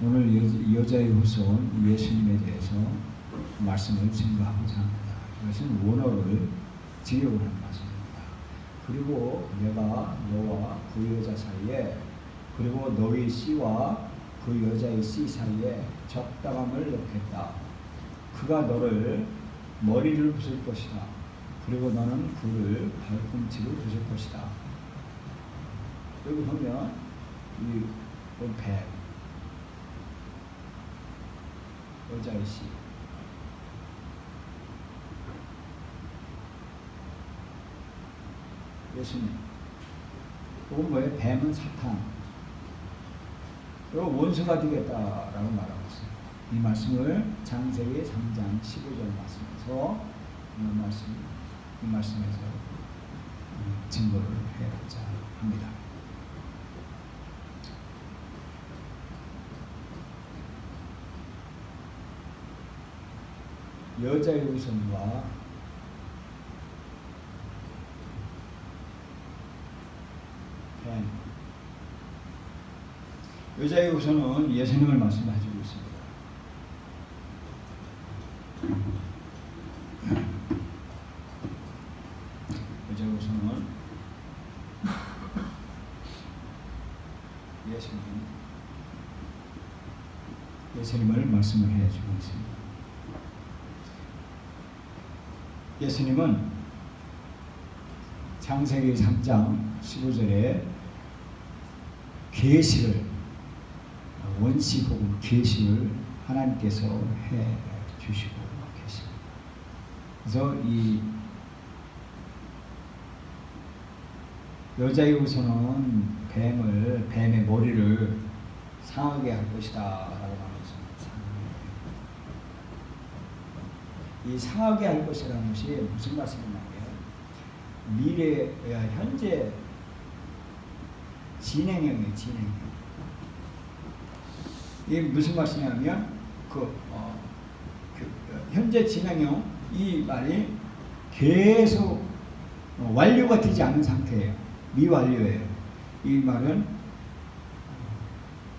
오늘 여자의 후손 예수님에 대해서 말씀을 증거하고자 합니다. 이것은 원어를 지려고 하는 말씀입니다. 그리고 내가 너와 그 여자 사이에 그리고 너의 씨와 그 여자의 씨 사이에 적당함을 넣겠다. 그가 너를 머리를 부술 것이다. 그리고 너는 그를 발꿈치로 부술 것이다. 여기 보면 이 뱀, 여자의 씨, 예수님. 이건 뭐예요? 뱀은 사탄. 그리고 원수가 되겠다라고 말하고 있어요. 이 말씀을 창세기 3장 15절 말씀에서 이 말씀에서 증거를 해보자 합니다. 여자의 후손과 뱀. 여자의 후손은 예수님을 말씀하시고 있습니다. 여자의 후손은 예수님을 말씀을 해주고 있습니다. 예수님은 창세기 3장 15절에 계시를 원시 복음 계시를 하나님께서 해 주시고 계십니다. 그래서 이 여자의 후손은 뱀의 머리를 상하게 할 것이다 라고 말했습니다. 이 상하게 할 것이라는 것이 무슨 말씀이냐면 미래, 현재 진행형이에요. 진행형. 이게 무슨 말씀이냐면 현재 진행형 이 말이 계속 완료가 되지 않은 상태예요. 미완료예요. 이 말은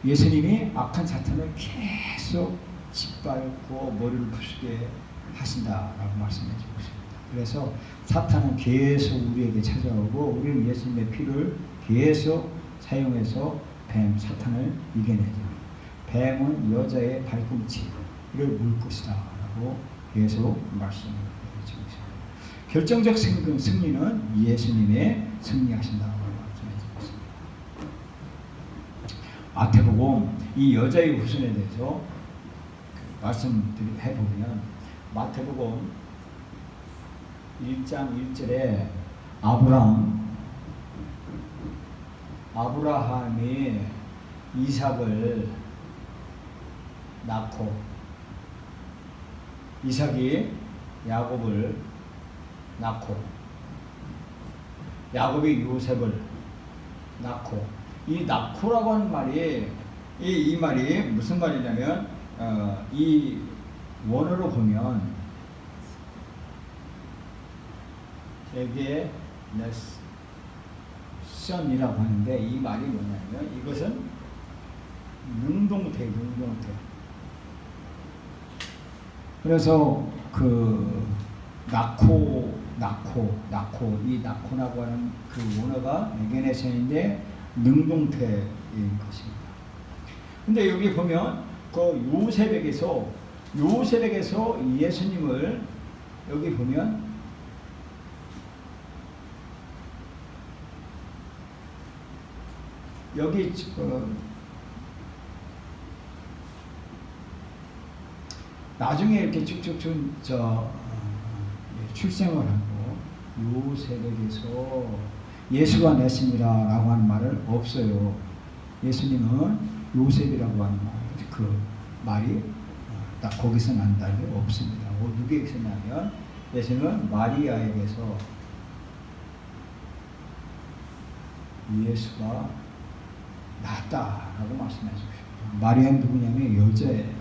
예수님이 악한 사탄을 계속 짓밟고 머리를 부수게 하신다라고 말씀해주고 있습니다. 그래서 사탄은 계속 우리에게 찾아오고 우리는 예수님의 피를 계속 사용해서 사탄을 이겨내죠. 뱀은 여자의 발꿈치를 물 것이다 라고 계속 말씀을 해주고 있습니다. 결정적 승리는 예수님의 승리하신다고 말씀해주고 있습니다. 마태복음 이 여자의 후손에 대해서 말씀해보면 마태복음 1장 1절에 아브라함이 이삭을 낳고 이삭이 야곱을 낳고 야곱이 요셉을 낳고 이 낳고라고 하는 말이 이 말이 무슨 말이냐면 이 원어로 보면 에게 넷선이라고 하는데 이 말이 뭐냐면 이것은 능동태. 그래서 낳고 이 낳고라고 하는 그 원어가 에게넷선인데 능동태인 것입니다. 근데 여기 보면 그 요셉에게서 예수님을 여기 보면 여기 나중에 이렇게 쭉쭉쭉 출생을 하고 요셉에게서 예수가 냈습니다라고 하는 말은 없어요. 예수님은 요셉이라고 하는 그 말이 딱 거기서 난다는 게 없습니다. 누구에게서 나면 예수님은 마리아에게서 예수가 낳았다라고 말씀해 주십니다. 마리아는 누구냐면 여자예요.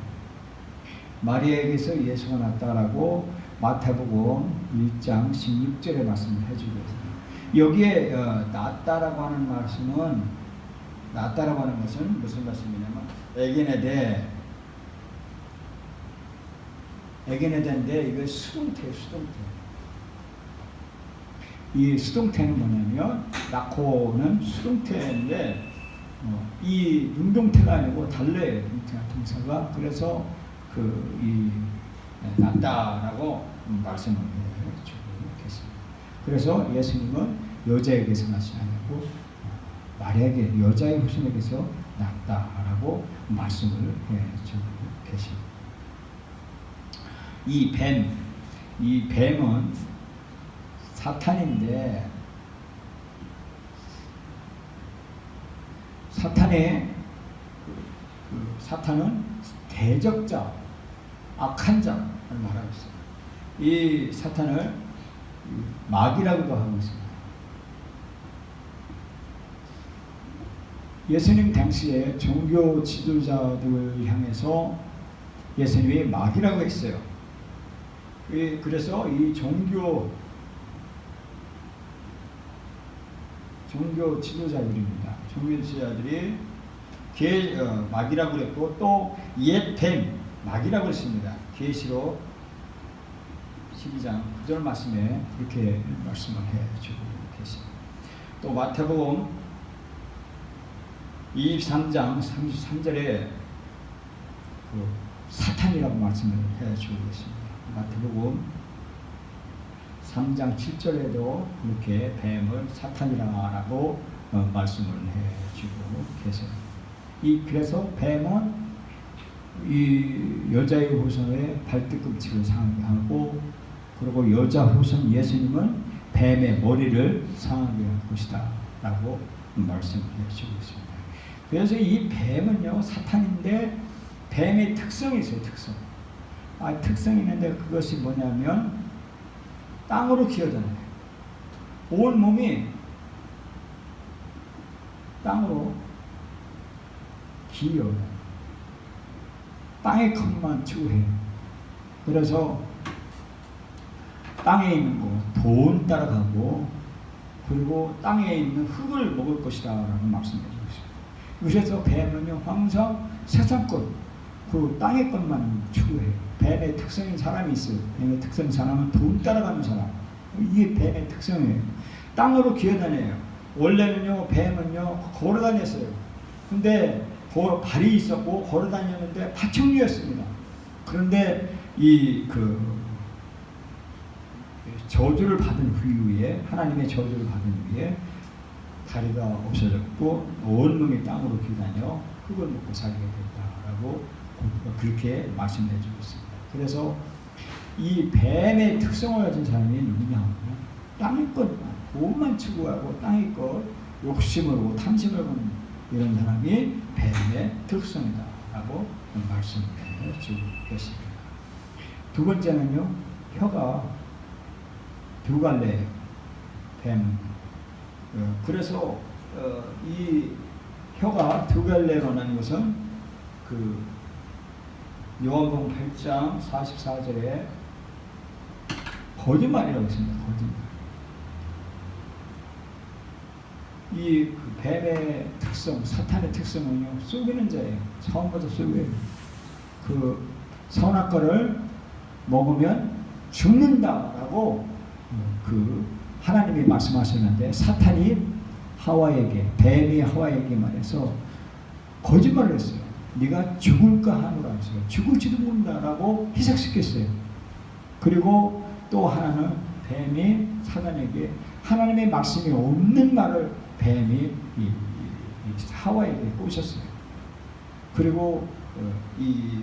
마리아에게서 예수가 낳았다라고 마태복음 1장 16절에 말씀을 해주고 있습니다. 여기에 낳았다라고 하는 말씀은 낫다라고 하는 것은 무슨 말씀이냐면 에게네데인데 이게 수동태예요. 수동태. 이 수동태는 뭐냐면 낳고는 수동태인데 이 능동태가 아니고 달라요. 동사가. 그래서 이 낳다라고 말씀을 해주고 계십니다. 그래서 예수님은 여자에게서 낳지 않고 마리아에게 여자의 후손에게서 낳다라고 말씀을 해주고 계십니다. 이 뱀은 사탄인데 사탄은 대적자, 악한 자를 말하고 있어요. 이 사탄을 마귀라고도 하고 있습니다. 예수님 당시에 종교 지도자들을 향해서 예수님이 마귀라고 했어요. 그래서 이 종교 지도자들입니다. 종교 지도자들이 마귀라고 그랬고 또 옛 뱀 마귀라고 했습니다. 계시록 12장 9절 말씀에 그렇게 말씀을 해주고 계십니다. 또 마태복음 23장 33절에 사탄이라고 말씀을 해주고 계십니다. 마태복음 3장 7절에도 그렇게 뱀을 사탄이라고 말씀을 해주고 계세요. 그래서 뱀은 이 여자의 후손의 발뒤꿈치를 상하게 하고, 그리고 여자 후손 예수님은 뱀의 머리를 상하게 할 것이다 라고 말씀을 해주고 있습니다. 그래서 이 뱀은요 사탄인데 뱀의 특성이 있어요. 특성이 있는데 그것이 뭐냐면 땅으로 기어다녀요. 온 몸이 땅으로 기어요. 땅의 것만 추구해요. 그래서 땅에 있는 거, 돈 따라가고, 그리고 땅에 있는 흙을 먹을 것이다 라고 말씀해주고 있습니다. 그래서 뱀은요 항상 세상 것, 그 땅의 것만 추구해요. 뱀의 특성인 사람이 있어요. 뱀의 특성인 사람은 돈 따라가는 사람. 이게 뱀의 특성이에요. 땅으로 기어다녀요. 원래는요 뱀은요 걸어다녔어요. 근데 발이 있었고 걸어다녔는데 파충류였습니다. 그런데 저주를 받은 후에, 하나님의 저주를 받은 후에 다리가 없어졌고 온몸이 땅으로 기어다녀 흙을 먹고 살게 됐다라고 그렇게 말씀해 주고 있습니다. 그래서 이 뱀의 특성을 가진 사람이 누구냐 하면 땅의 것만, 돈만 추구하고 땅의 것, 욕심으로 탐심을 하는 이런 사람이 뱀의 특성이다 라고 말씀해 주고 계십니다. 두 번째는요, 혀가 두 갈래예요. 뱀. 그래서 이 혀가 두 갈래라는 것은 요한복음 8장 44절에 거짓말이라고 했습니다. 거짓말. 이 뱀의 특성, 사탄의 특성은요, 속이는 자예요. 처음부터 속여요. 선악과를 먹으면 죽는다라고 하나님이 말씀하셨는데, 사탄이 뱀이 하와에게 말해서 거짓말을 했어요. 네가 죽을까 하노라 했어요. 죽을지도 모른다라고 희석시켰어요. 그리고 또 하나는 뱀이 사단에게 하나님의 말씀이 없는 말을 뱀이 하와에게 꼬셨어요. 그리고 이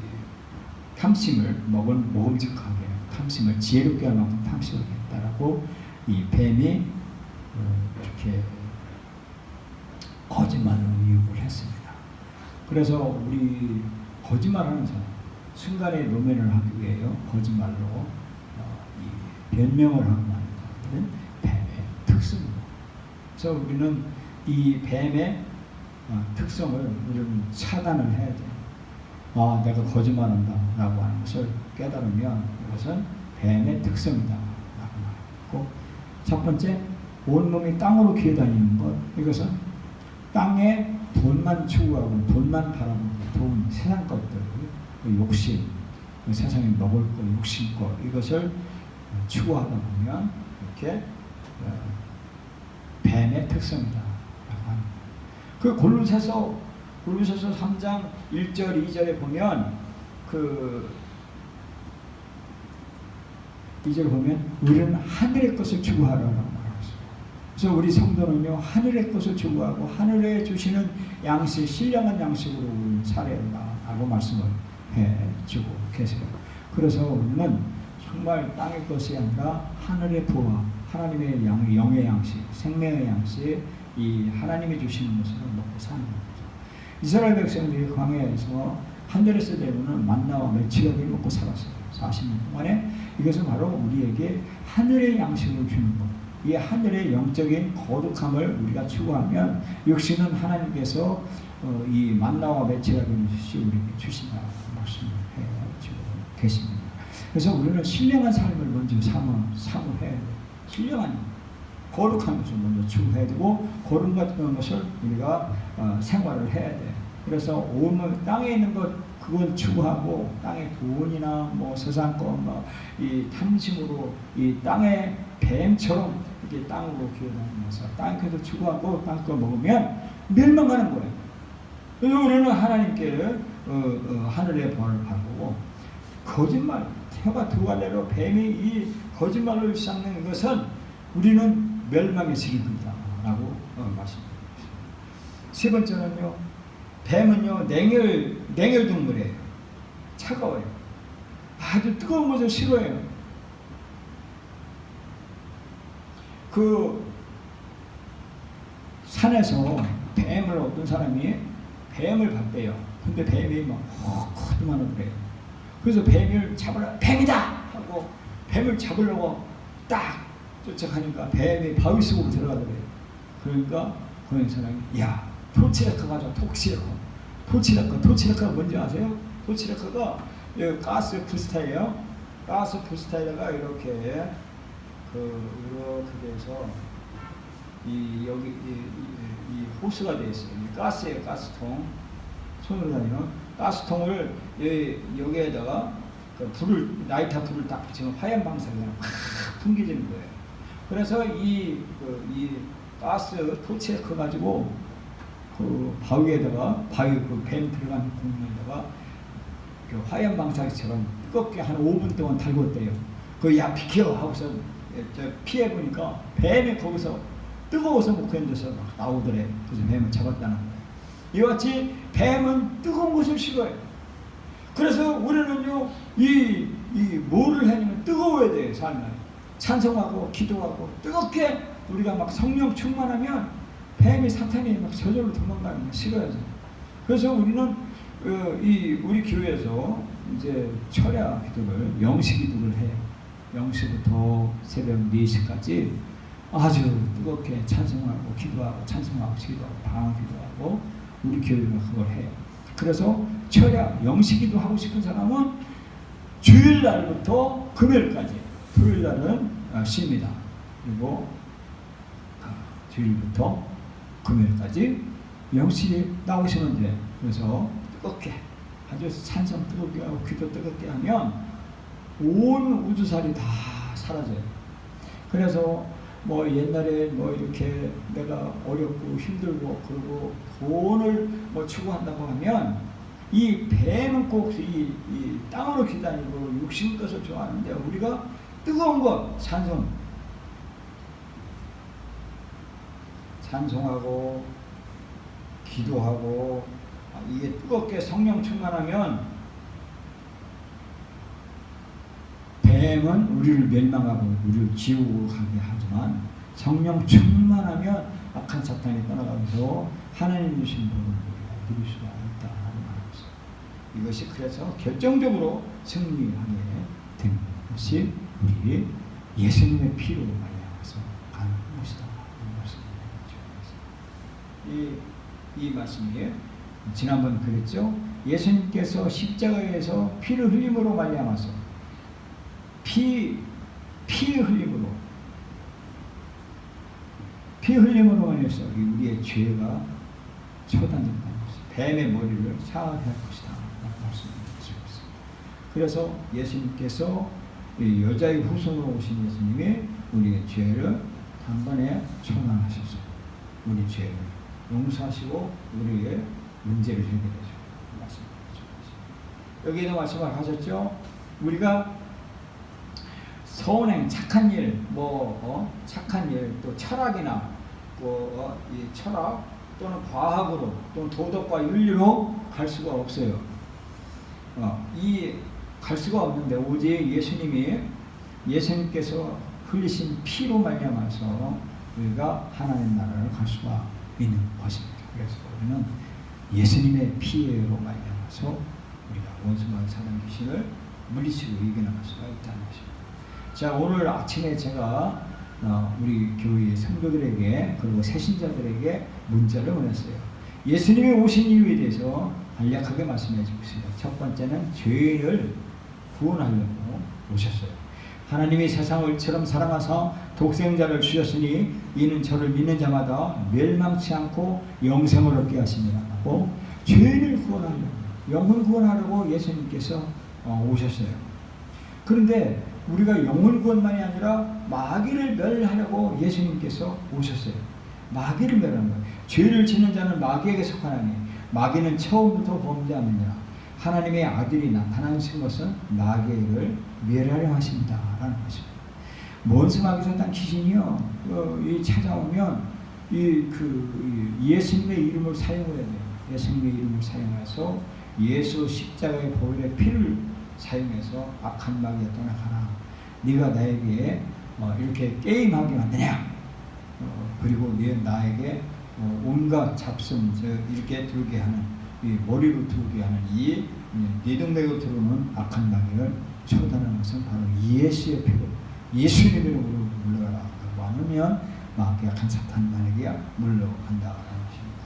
탐심을 먹음직하게, 탐심을 지혜롭게 하는 탐심을 했다라고 이 뱀이 이렇게 거짓말로 유혹을 했습니다. 그래서 우리 거짓말하는 사람, 순간에 노면을 하기 위해요 거짓말로 변명을 하고 하는 사람들은 뱀의 특성입니다. 그래서 우리는 이 뱀의 특성을 우리는 차단을 해야 돼요. 내가 거짓말한다 라고 하는 것을 깨달으면 이것은 뱀의 특성이다 라고 말하고, 첫 번째, 온몸이 땅으로 기어다니는 것, 이것은 땅에 돈만 추구하고 돈만 바라보고 돈, 세상 것들, 그 욕심, 그 세상에 먹을 것, 욕심것 이것을 추구하다 보면 이렇게 뱀의 특성이다 라고 합니다. 그 골로새서 3장 1절 2절에 보면 그 2절 보면 우리는 하늘의 것을 추구하라고 말하고 있습니다. 그래서 우리 성도는요 하늘의 것을 추구하고 하늘에 주시는 양식, 신령한 양식으로 우리는 살아야라고 말씀을 해주고 계세요. 그래서 우리는 정말 땅의 것이 아니라 하늘의 부와 하나님의 영의 양식, 생명의 양식, 이 하나님이 주시는 것을 먹고 사는 겁니다. 이스라엘 백성들이 광야에서 하늘에서 내려오는 만나와 메추라기를 먹고 살았어요. 40년 동안에. 이것은 바로 우리에게 하늘의 양식을 주는 것. 이 하늘의 영적인 거룩함을 우리가 추구하면 역시는 하나님께서 이 만나와 메추라기를 우리에게 주신다고 말씀을 해주고 계십니다. 그래서 우리는 신령한 삶을 먼저 사모해야 돼요. 신령한 거룩한 것을 먼저 추구해야 되고 거룩한 것을 우리가 생활을 해야 돼요. 그래서 온 땅에 있는 것 그걸 추구하고 땅의 돈이나 뭐 세상 이 탐심으로 이 땅의 뱀처럼 이렇게 땅으로 기어다니면서 땅의 것을 추구하고 땅 거 먹으면 멸망하는 거예요. 그래서 우리는 하나님께 하늘의 벌을 바라고 거짓말 혀가 두 갈래로 뱀이 이 거짓말을 쌍는 것은 우리는 멸망에 지르다 라고 말씀드립니다. 세 번째는요, 뱀은요 냉혈 동물이에요. 차가워요. 아주 뜨거운 것을 싫어해요. 그 산에서 뱀을 어떤 사람이 뱀을 봤대요. 근데 뱀이 막 커드만 그래요. 그래서 뱀을 잡으러 뱀이다 하고 뱀을 잡으려고 딱 쫓아가니까 뱀이 바위 속으로 들어가더래요. 그러니까 그 사람이 야 토치레카 가져. 토치레카 뭔지 아세요? 토치레카가 가스 부스타예요. 가스 부스타에다가 이렇게 이렇게 돼서 여기 이 호스가 되어 있어요. 가스예요. 가스통. 손으로 다니는 가스통을 여기에다가 라이터 불을 딱 붙이면 화염 방사가 막 풍겨지는 거예요. 그래서 이 가스 토치에 커가지고 그 바위에다가 그 뱀 들어간 공간에다가 그 화염 방사기처럼 뜨겁게 한 5분 동안 달궜대요. 야 비켜 하고서 피해 보니까 뱀이 거기서 뜨거워서 못 견뎌서 막 나오더래. 그래서 뱀을 잡았다는 거예요. 이와 같이 뱀은 뜨거운 것을 싫어해요. 그래서 우리는요 뭐를 하냐면 뜨거워야 돼요. 삶을 찬송하고 기도하고 뜨겁게 우리가 막 성령 충만하면 뱀이 사탄이 막 저절로 도망가는 거 싫어야죠. 그래서 우리는 우리 교회에서 이제 철야 기도를 영시 기도를 해요. 0시부터 새벽 4시까지 아주 뜨겁게 찬송하고 기도하고 찬송하고 기도하고 방언 기도하고 우리 교회가 그걸 해요. 그래서 철야 영시기도 하고 싶은 사람은 주일날부터 금요일까지, 토요일날은 쉽니다. 그리고 주일부터 금요일까지 영시 나오시면 돼요. 그래서 뜨겁게 아주 찬송 뜨겁게 하고 기도 뜨겁게 하면 온 우주살이 다 사라져요. 그래서 뭐 옛날에 뭐 이렇게 내가 어렵고 힘들고 그리고 돈을 뭐 추구한다고 하면 이 뱀은 꼭 이 땅으로 기다리고 육신 것을 좋아하는데 우리가 뜨거운 것 찬송하고 기도하고 이게 뜨겁게 성령 충만하면 뱀은 우리를 멸망하고 우리를 지옥으로 가게 하지만 성령 충만하면 악한 사탄이 떠나가면서 하나님 주신 복을 우리가 누릴 수가 있다는 말입니다. 이것이 그래서 결정적으로 승리하게 된 것이 우리 예수님의 피로 말미암아서 가는 것이다. 이 말씀이에요. 지난번 그랬죠. 예수님께서 십자가에서 피를 흘림으로 말미암아서 피 흘림으로 말미암아서 우리의 죄가 처단된다는 것입니다. 뱀의 머리를 상하게 할 것이다 라고 말씀드리고 있습니다. 그래서 예수님께서 이 여자의 후손으로 오신 예수님이 우리의 죄를 단번에 처단하셔서 우리 죄를 용서하시고 우리의 문제를 해결하죠. 여기에도 말씀을 하셨죠. 우리가 선행, 착한 일, 착한 일, 또 철학이나 이 철학 또는 과학으로 또는 도덕과 윤리로 갈 수가 없어요. 이 갈 수가 없는데 오직 예수님께서 흘리신 피로 말미암아서 우리가 하나님 나라를 갈 수가 있는 것입니다. 그래서 우리는 예수님의 피로 말미암아서 우리가 원수마귀 사단 귀신을 물리치고 이겨나갈 수가 있다는 것입니다. 자, 오늘 아침에 제가 우리 교회 성도들에게 그리고 새신자들에게 문자를 보냈어요. 예수님이 오신 이유에 대해서 간략하게 말씀해 주고 있습니다. 첫 번째는 죄인을 구원하려고 오셨어요. 하나님이 세상을 처럼 사랑하사 독생자를 주셨으니 이는 저를 믿는 자마다 멸망치 않고 영생을 얻게 하심이라 하고 죄인을 구원하려고 영혼 구원하려고 예수님께서 오셨어요. 그런데 우리가 영혼 구원만이 아니라 마귀를 멸하려고 예수님께서 오셨어요. 마귀를 멸하는 거예요. 죄를 짓는 자는 마귀에게 속하나니 마귀는 처음부터 범죄함이니라. 하나님의 아들이 나타나신 것은 마귀를 멸하려 하십니다 라는 것입니다. 원수마귀 사단 귀신이요 찾아오면 예수님의 이름을 사용해야 돼요. 예수님의 이름을 사용해서 예수 십자가의 보혈의 피를 사용해서 악한 마귀야 떠나가라. 네가 나에게 이렇게 게임하게 만드냐? 그리고 나에게 온갖 잡순 이렇게 들게 하는 이 머리로 들게 하는 이 내동맥으로 들어오는 악한 마귀를 처단하는 것은 바로 예수의 피로 예수님의 이름으로 물러가라고 하면 마귀 악한 사탄 마귀가 물러간다라는 것입니다.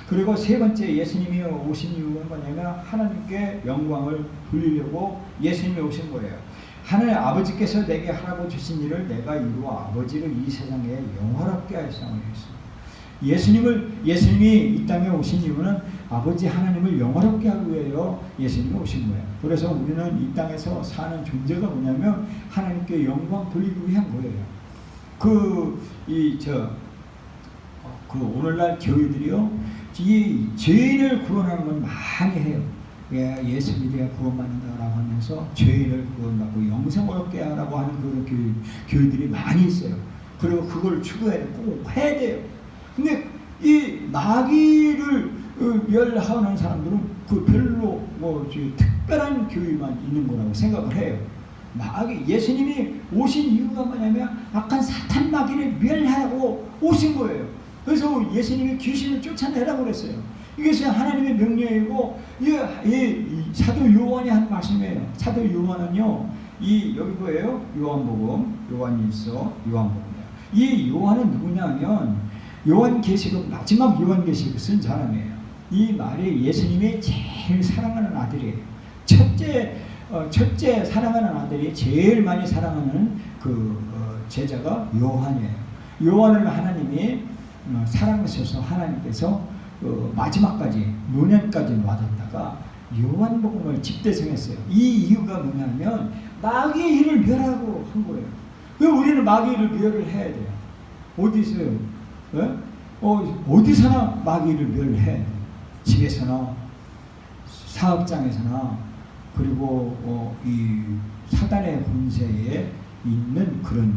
그리고 세 번째 예수님이 오신 이유가 뭐냐면 하나님께 영광을 돌리려고 예수님이 오신 거예요. 하나님 아버지께서 내게 하라고 주신 일을 내가 이루어 아버지를 이 세상에 영화롭게 하였사오니 했습니다. 예수님이 이 땅에 오신 이유는 아버지 하나님을 영화롭게 하기 위하여 예수님이 오신 거예요. 그래서 우리는 이 땅에서 사는 존재가 뭐냐면 하나님께 영광 돌리기 위한 거예요. 오늘날 교회들이요, 이 죄인을 구원하는 건 많이 해요. 예수 믿어야 구원받는다라고 하면서 죄인을 구원받고 영생을 얻게 하라고 하는 그런 교회들이 많이 있어요. 그리고 그걸 추구해야 돼요. 꼭 해야 돼요. 근데 이 마귀를 멸하는 사람들은 별로 특별한 교회만 있는 거라고 생각을 해요. 예수님이 오신 이유가 뭐냐면 악한 사탄 마귀를 멸하라고 오신 거예요. 그래서 예수님이 귀신을 쫓아내라고 그랬어요. 이것이 하나님의 명령이고 사도 요한이 한 말씀이에요. 사도 요한은요, 여기 뭐예요? 요한일서, 요한복음이에요. 이 요한은 누구냐면 요한계시록 마지막 요한계시록 쓴 사람이에요. 이 말이 예수님이 제일 사랑하는 아들이에요. 첫째 사랑하는 아들이 제일 많이 사랑하는 제자가 요한이에요. 요한을 하나님이 사랑하셔서 하나님께서 마지막까지 노년까지 놔뒀다가 요한복음을 집대성했어요. 이 이유가 뭐냐면 마귀의 일을 멸하고 한 거예요. 왜 우리는 마귀를 멸을 해야 돼요? 어디서요? 어디서나 마귀를 멸해. 집에서나 사업장에서나 그리고 이 사단의 권세에 있는 그런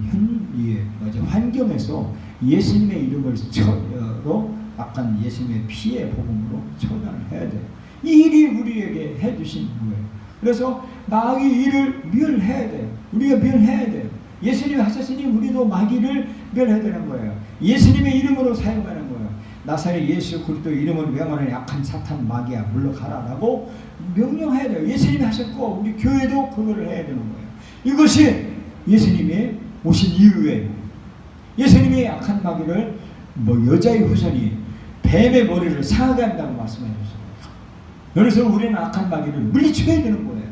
환경에서 예수님의 이름을 악한 예수님의 피의 복음으로 처단을 해야 돼요. 이 일이 우리에게 해주신 거예요. 그래서 마귀 일을 멸해야 돼요. 우리가 멸해야 돼요. 예수님이 하셨으니 우리도 마귀를 멸해야 되는 거예요. 예수님의 이름으로 사용하는 거예요. 나사렛 예수 그리스도 이름으로 명하는 약한 사탄 마귀야 물러가라라고 명령해야 돼요. 예수님이 하셨고 우리 교회도 그거를 해야 되는 거예요. 이것이 예수님이 오신 이유예요. 예수님이 악한 마귀를 여자의 후손이 뱀의 머리를 상하게 한다고 말씀해 주셨어요. 그래서 우리는 악한 마귀를 물리쳐야 되는 거예요.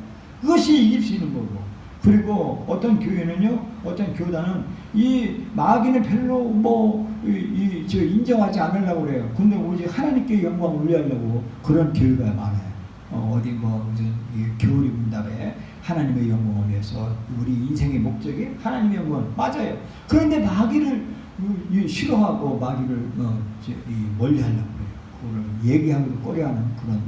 그것이 이길 수 있는 거고 그리고 어떤 교회는요, 어떤 교단은 이 마귀는 별로 인정하지 않으려고 그래요. 근데 오직 하나님께 영광을 올리려고 그런 교회가 많아요. 어디 무슨 교리 문답에 하나님의 영광을 위해서 우리 인생의 목적이 하나님의 영광 맞아요. 그런데 마귀를 싫어하고 마귀를 멀리하려고 그래요. 그걸 얘기하기도 꺼려하는 그런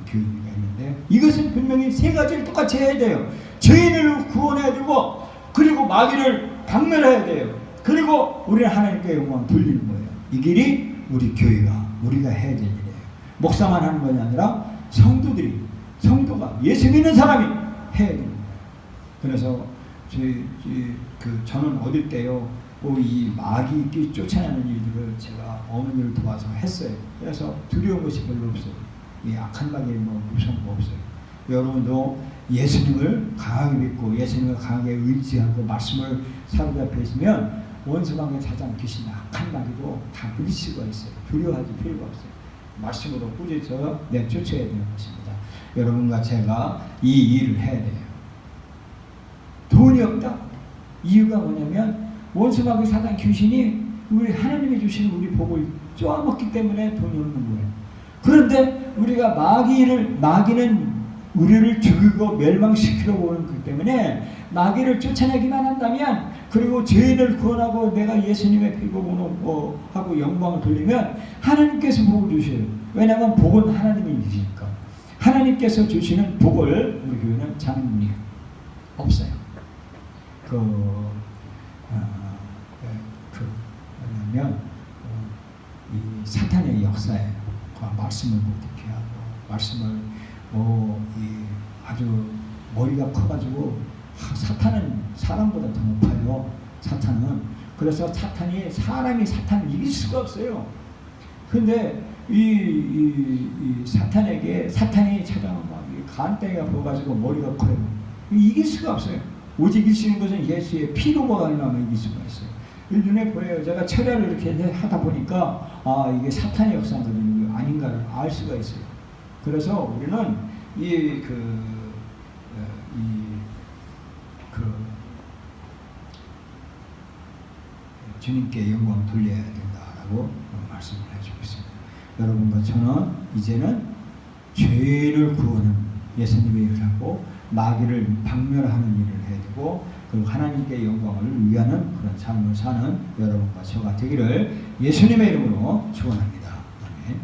교회가 있는데, 이것은 분명히 세 가지를 똑같이 해야 돼요. 죄인을 구원해야 되고, 그리고 마귀를 박멸해야 돼요. 그리고 우리는 하나님께 영광을 돌리는 거예요. 이 길이 우리 교회가 우리가 해야 될 일이에요. 목사만 하는 것이 아니라 성도가 예수 믿는 사람이 해야 되는 거예요. 그래서 저는 어릴 때요, 이 마귀 쫓아내는 일들을 제가 어머니를 도와서 했어요. 그래서 두려운 것이 별로 없어요. 이 악한 마귀 무서운 거 없어요. 여러분도 예수님을 강하게 믿고 예수님을 강하게 의지하고 말씀을 사로잡혀 있으면 원수방에 사장 귀신 악한 마귀도 다 물릴 수가 있어요. 두려워하지 필요가 없어요. 말씀으로 꾸짖어 내쫓아야 되는 것입니다. 여러분과 제가 이 일을 해야 돼요. 돈이 없다? 이유가 뭐냐면 원수마귀 사단 귀신이 우리 하나님이 주시는 우리 복을 쪼아먹기 때문에 돈이 없는 거예요. 그런데 우리가 마귀는 우리를 죽이고 멸망시키려고 오는 그 때문에 마귀를 쫓아내기만 한다면, 그리고 죄인을 구원하고 내가 예수님의 피고 하고 영광을 돌리면 하나님께서 복을 주셔요. 왜냐하면 복은 하나님이 주시니까. 하나님께서 주시는 복을 우리 교회는 장문이 없어요. 뭐냐면 이 사탄의 역사에 말씀을 못듣게 하고, 말씀을 아주 머리가 커가지고 사탄은 사람보다 더 높아요. 사탄은. 그래서 사탄을 이길 수가 없어요. 근데 사탄이 찾아오면 간땡이가 부어가지고 머리가 커요. 이길 수가 없어요. 오직 이길 수 있는 것은 예수의 피로가 아니라면 이길 수가 있어요. 눈에 보여요. 제가 철야를 이렇게 하다 보니까 이게 사탄의 역사거든요. 아닌가를 알 수가 있어요. 그래서 우리는 주님께 영광 돌려야 된다라고 말씀을 해주고 있습니다. 여러분과 저는 이제는 죄를 구하는 예수님의 일을 하고 마귀를 박멸하는 일을 해야 되고, 그리고 하나님께 영광을 위하는 그런 삶을 사는 여러분과 저가 되기를 예수님의 이름으로 축원합니다. 아멘.